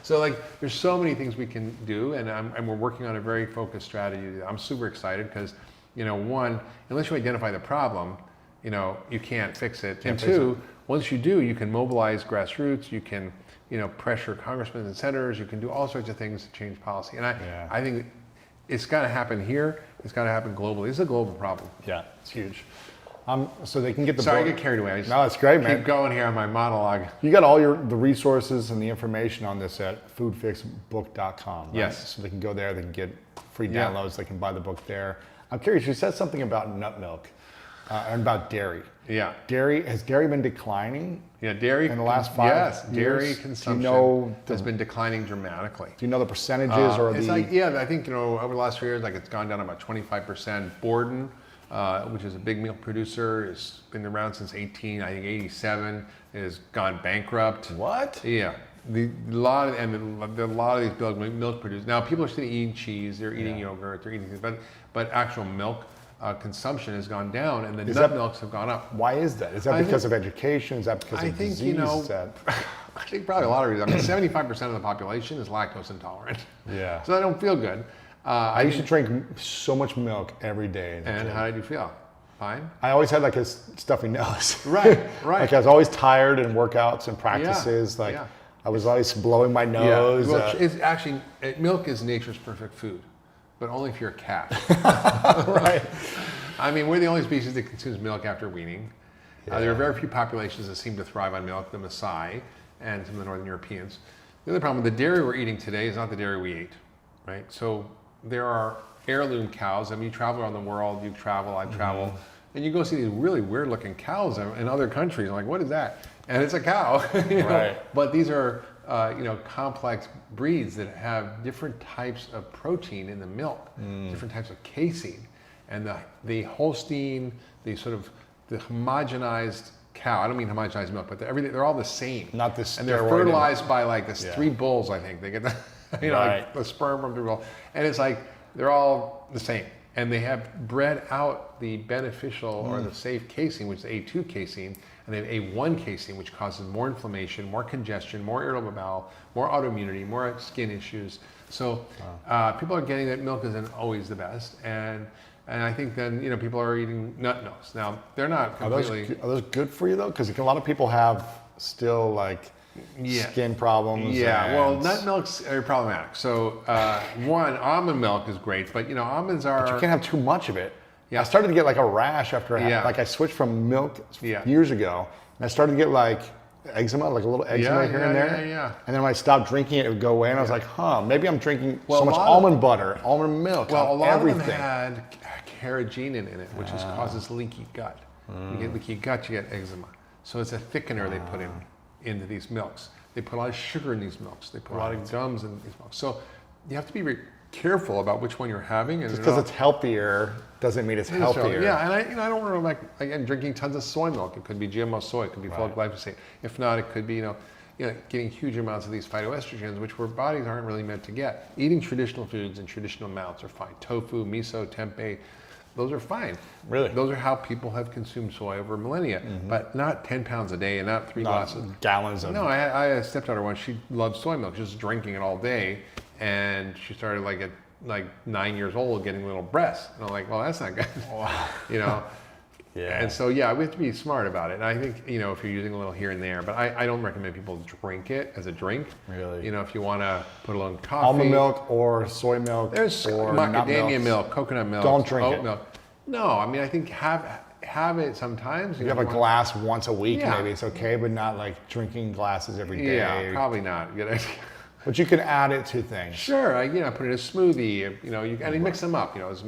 So there's so many things we can do, and we're working on a very focused strategy. I'm super excited because, one, unless you identify the problem, you can't fix it. And two, once you do, you can mobilize grassroots, you can, pressure congressmen and senators, you can do all sorts of things to change policy. And I think it's got to happen here, it's got to happen globally. It's a global problem. Yeah, it's huge. So they can get the Sorry, book. I get carried away. No, it's great, man. Keep going here on my monologue. You got all the resources and the information on this at foodfixbook.com. Right? Yes. So they can go there, they can get free downloads, they can buy the book there. I'm curious, you said something about nut milk and about dairy. Yeah. Has dairy been declining? Yeah, dairy in the last 5 years? Dairy consumption has been declining dramatically. Do you know the percentages or it's the? I think over the last 3 years, it's gone down about 25%. Borden, which is a big milk producer, has been around since 1887. It has gone bankrupt. What? Yeah. A lot of these milk producers. Now people are still eating cheese, they're eating yogurt, they're eating things, but actual milk consumption has gone down, and the nut milks have gone up. Why is that? Is that because of education? Is that because of disease? I think probably a lot of reasons. 75% of the population is lactose intolerant. Yeah. So I don't feel good. I used to drink so much milk every day. as a And kid. how did you feel? Fine? I always had like a stuffy nose. Right, right. Like I was always tired in workouts and practices. Yeah, Like yeah. I was always blowing my nose. Well, it's actually, milk is nature's perfect food, but only if you're a cat. right. I mean, we're the only species that consumes milk after weaning. There are very few populations that seem to thrive on milk, the Maasai and some of the Northern Europeans. The other problem with the dairy we're eating today is not the dairy we ate, right? So there are heirloom cows. I mean, you travel around the world, you travel, I travel, and you go see these really weird looking cows in other countries. I'm like, what is that? And it's a cow. you know? Right. But these are, complex breeds that have different types of protein in the milk, different types of casein. And the Holstein, the homogenized cow, I don't mean homogenized milk, but they're all the same. Not this. And they're fertilized by like this Yeah. 3 bulls, I think. They get the, Right. like the sperm from 3 bulls. And it's like, they're all the same. And they have bred out the beneficial or the safe casein, which is A2 casein, and they have A1 casein, which causes more inflammation, more congestion, more irritable bowel, more autoimmunity, more skin issues. So people are getting that milk isn't always the best. And I think then, people are eating nut milks. Now, they're not completely... Are those good for you though? Because a lot of people have still like skin problems. Yeah, well, and- nut milks are problematic. So, one, almond milk is great, but almonds are. But you can't have too much of it. Yeah. I started to get like a rash after I switched from milk years ago, and I started to get like eczema, like a little eczema here and there. Yeah. And then when I stopped drinking it, it would go away, and I was like, maybe I'm drinking Well, so much a lot almond butter, almond milk, Well, a lot everything. of them had carrageenan in it, which causes leaky gut. You get leaky gut, you get eczema. So it's a thickener they put into these milks. They put a lot of sugar in these milks. They put a lot of gums in these milks. So you have to be very careful about which one you're having. And Just because it's healthier doesn't mean it's healthier. Yeah, and I don't want to again drinking tons of soy milk. It could be GMO soy. It could be full of glyphosate. If not, it could be getting huge amounts of these phytoestrogens, which our bodies aren't really meant to get. Eating traditional foods in traditional amounts are fine. Tofu, miso, tempeh, those are fine. Really? Those are how people have consumed soy over millennia, but not 10 pounds a day and not 3 glasses. Gallons of. No, I had a stepdaughter once. She loved soy milk, just drinking it all day, and she started at 9 years old getting little breasts. And I'm like, well, that's not good. Yeah. And so, we have to be smart about it. And I think, if you're using a little here and there, but I don't recommend people drink it as a drink. Really? If you want to put a little coffee. Almond milk or soy milk. There's or nut macadamia milks. milk, coconut milk. Don't drink oat it. milk. No, I mean, I think have it sometimes. You have a glass once a week, Yeah. maybe it's okay, but not like drinking glasses every day. Yeah, probably not. Good idea. But you can add it to things. Sure, put it in a smoothie. And you mix them up. There's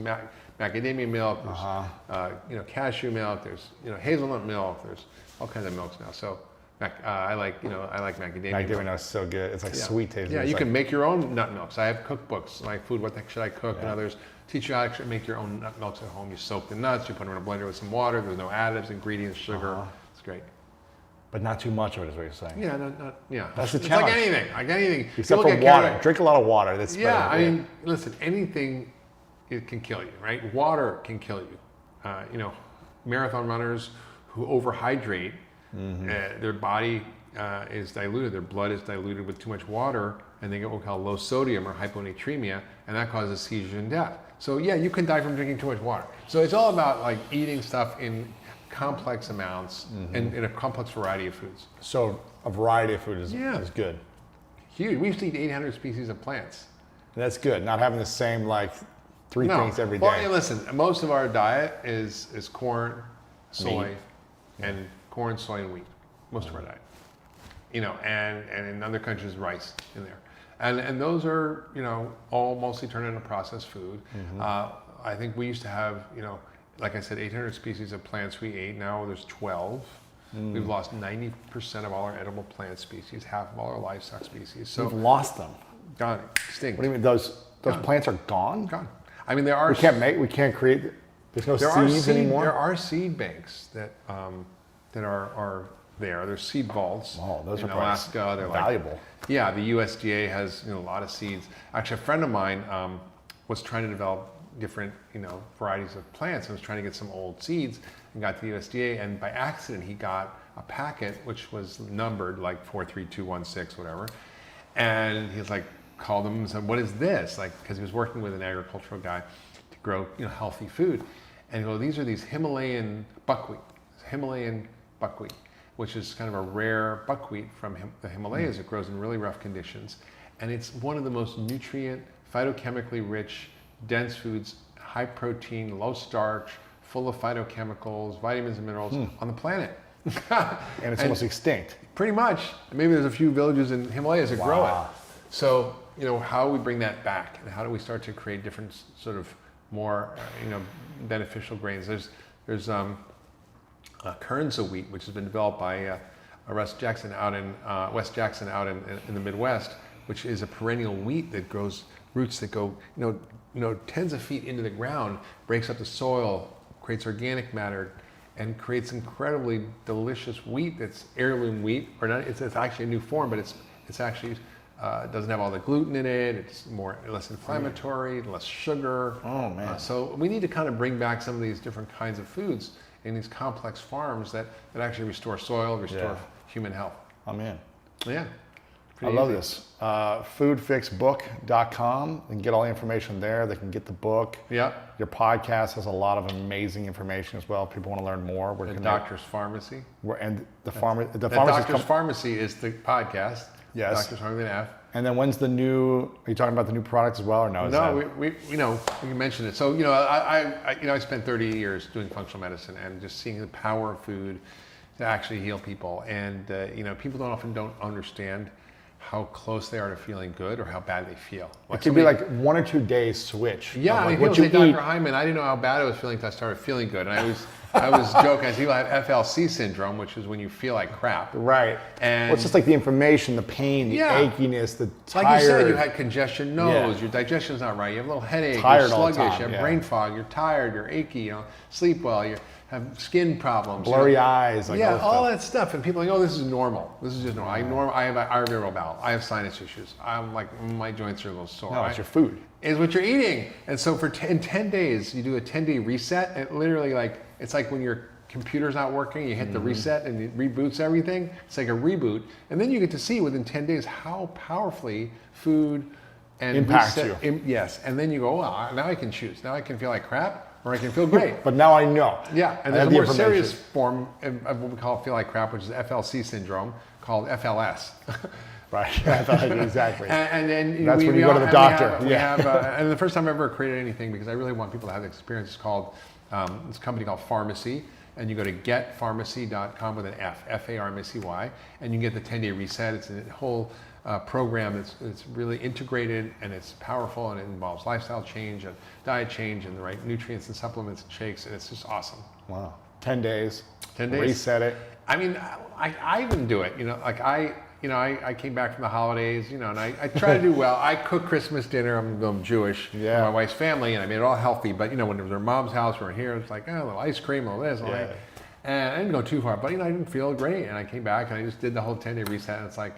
macadamia milk. There's cashew milk. There's hazelnut milk. There's all kinds of milks now. So I like macadamia. Macadamia milk. milk is so good. It's like sweet tasting. Yeah, It's you like, can make your own nut milks. I have cookbooks like Food What the Heck Should I Cook and others teach you how to actually make your own nut milks at home. You soak the nuts. You put them in a blender with some water. There's no additives, ingredients, sugar. It's great. But not too much of it is what you're saying. Yeah. That's the It's challenge. like anything. Except People for get carried water. away. Drink a lot of water. That's Yeah, better. I mean, listen, anything it can kill you, right? Water can kill you. Marathon runners who overhydrate, their body is diluted, their blood is diluted with too much water, and they get what we call low sodium or hyponatremia, and that causes seizure and death. So you can die from drinking too much water. So it's all about eating stuff in complex amounts and in a complex variety of foods. So a variety of food is good. Huge. We used to eat 800 species of plants. That's good. Not having the same three things every day. Well, hey, listen, most of our diet is corn, soy, and corn, soy, and wheat. Most of our diet. And in other countries, rice in there. And those are, all mostly turned into processed food. I think we used to have, like I said, 800 species of plants we ate. Now there's 12. We've lost 90% of all our edible plant species, half of all our livestock species. So We've lost them. gone, extinct. What do you mean? Those plants are gone? Gone. I mean, there are. We can't create. There's no seeds anymore. There are seed banks that are there. There's seed vaults. Oh, those in are Alaska. They're valuable. The USDA has a lot of seeds. Actually, a friend of mine was trying to develop different varieties of plants and was trying to get some old seeds and got to the USDA, and by accident he got a packet which was numbered like 43216 whatever, and he was like, called him and said, "What is this?" Like, because he was working with an agricultural guy to grow, healthy food. And he goes, "These are these Himalayan buckwheat, which is kind of a rare buckwheat from the Himalayas. It grows in really rough conditions, and it's one of the most nutrient, phytochemically rich, dense foods, high protein, low starch, full of phytochemicals, vitamins and minerals on the planet." And it's almost extinct. Pretty much. Maybe there's a few villages in Himalayas that grow it. So, how do we bring that back, and how do we start to create different sort of more, beneficial grains? There's Kernza wheat, which has been developed by West Jackson out in the Midwest, which is a perennial wheat that grows roots that go, tens of feet into the ground, breaks up the soil, creates organic matter, and creates incredibly delicious wheat that's heirloom wheat, or not. It's actually a new form, but it's actually doesn't have all the gluten in it. It's less inflammatory, less sugar. Oh man! So we need to kind of bring back some of these different kinds of foods in these complex farms that actually restore soil, restore human health. I'm in. Yeah. I love this. Foodfixbook.com. They can get all the information there. They can get the book. Yeah. Your podcast has a lot of amazing information as well. People want to learn more. The Doctor's Pharmacy. Doctor's Pharmacy is the podcast. Yes. Doctor's Pharmacy with an F. And then when's the new? Are you talking about the new product as well, or no? We can mention it. So I spent 30 years doing functional medicine and just seeing the power of food to actually heal people. And people often don't understand how close they are to feeling good or how bad they feel. It could be like 1 or 2 days switch. Yeah, people say, Dr. Hyman, I didn't know how bad I was feeling until I started feeling good. And I was joking, I see people have FLC syndrome, which is when you feel like crap. Right. And it's just like the inflammation, the pain, the achiness, the tired. Like you said, you had congestion nose, your digestion's not right, you have a little headache, tired you're sluggish, all the time, you have brain fog, you're tired, you're achy, sleep well, you have skin problems. Blurry eyes. All that stuff. And people are like, this is normal. This is just normal. I have arterial bowel. I have sinus issues. I'm like, my joints are a little sore. No, it's your food. It's what you're eating. And so in 10 days, you do a 10-day reset. And literally it's like when your computer's not working, you hit the reset and it reboots everything. It's like a reboot. And then you get to see within 10 days how powerfully food and impacts reset, you. Yes. And then you go, now I can choose. Now I can feel like crap. Or I can feel great. But now I know. Yeah, and there's a more serious form of what we call feel like crap, which is FLC syndrome, called FLS. Right, exactly. And then that's when you go to the doctor. We have and the first time I ever created anything, because I really want people to have the experience, is called, it's a company called Pharmacy, and you go to getpharmacy.com with an F, F-A-R-M-A-C-Y, and you get the 10-day reset. It's a whole program that's really integrated, and it's powerful, and it involves lifestyle change and diet change and the right nutrients and supplements and shakes, and it's just awesome. Wow. 10 days. 10 days. Reset it. I mean, I even do it, I came back from the holidays, and I try to do well. I cook Christmas dinner. I'm Jewish. Yeah. For my wife's family, and I made it all healthy. But when it was their mom's house, we were here. It's like, a little ice cream, a little this, a little that. And I didn't go too far, but I didn't feel great. And I came back and I just did the whole 10-day reset. And it's like,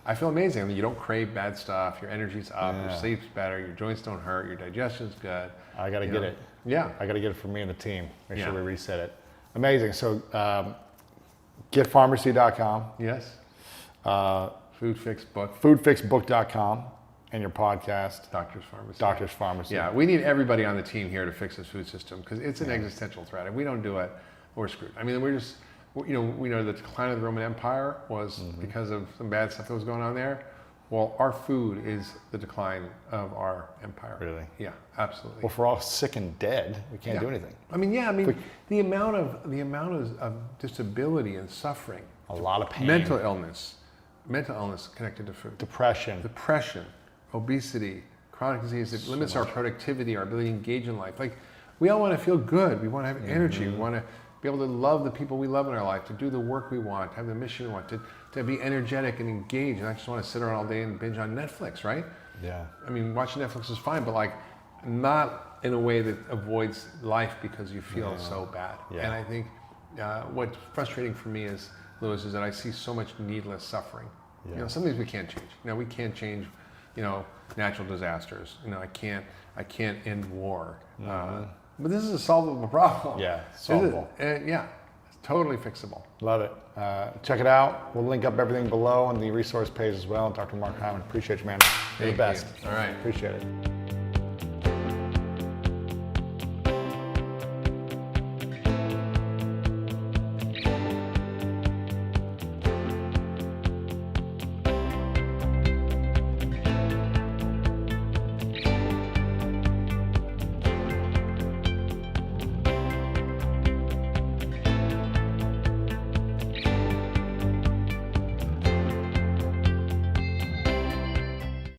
I feel amazing. I mean, you don't crave bad stuff. Your energy's up. Your sleep's better. Your joints don't hurt. Your digestion's good. I got to get it. Yeah. I got to get it for me and the team. Make sure we reset it. Amazing. So, getpharmacy.com. Yes. Foodfixbook.com, and your podcast. Doctor's Pharmacy. Doctor's Pharmacy. Yeah, we need everybody on the team here to fix this food system, because it's an existential threat. If we don't do it, we're screwed. I mean, we're just, we know the decline of the Roman Empire was because of some bad stuff that was going on there. Well, our food is the decline of our empire. Really? Yeah, absolutely. Well, if we're all sick and dead, we can't do anything. I mean, the amount of disability and suffering. A lot of pain. Mental illness connected to food. Depression, obesity, chronic disease. It limits our productivity, our ability to engage in life. Like, we all want to feel good. We want to have energy. We want to be able to love the people we love in our life, to do the work we want, to have the mission we want, to be energetic and engaged. And I just want to sit around all day and binge on Netflix, right? Yeah. I mean, watching Netflix is fine, but not in a way that avoids life because you feel so bad. Yeah. And I think what's frustrating for me is that I see so much needless suffering. Yeah. Some things we can't change. We can't change, natural disasters. I can't Mm-hmm. end war. But this is a solvable problem. Yeah, solvable. totally fixable. Love it. Check it out. We'll link up everything below on the resource page as well. Dr. Mark Hyman, appreciate you, man. You're the best. All right. Appreciate it.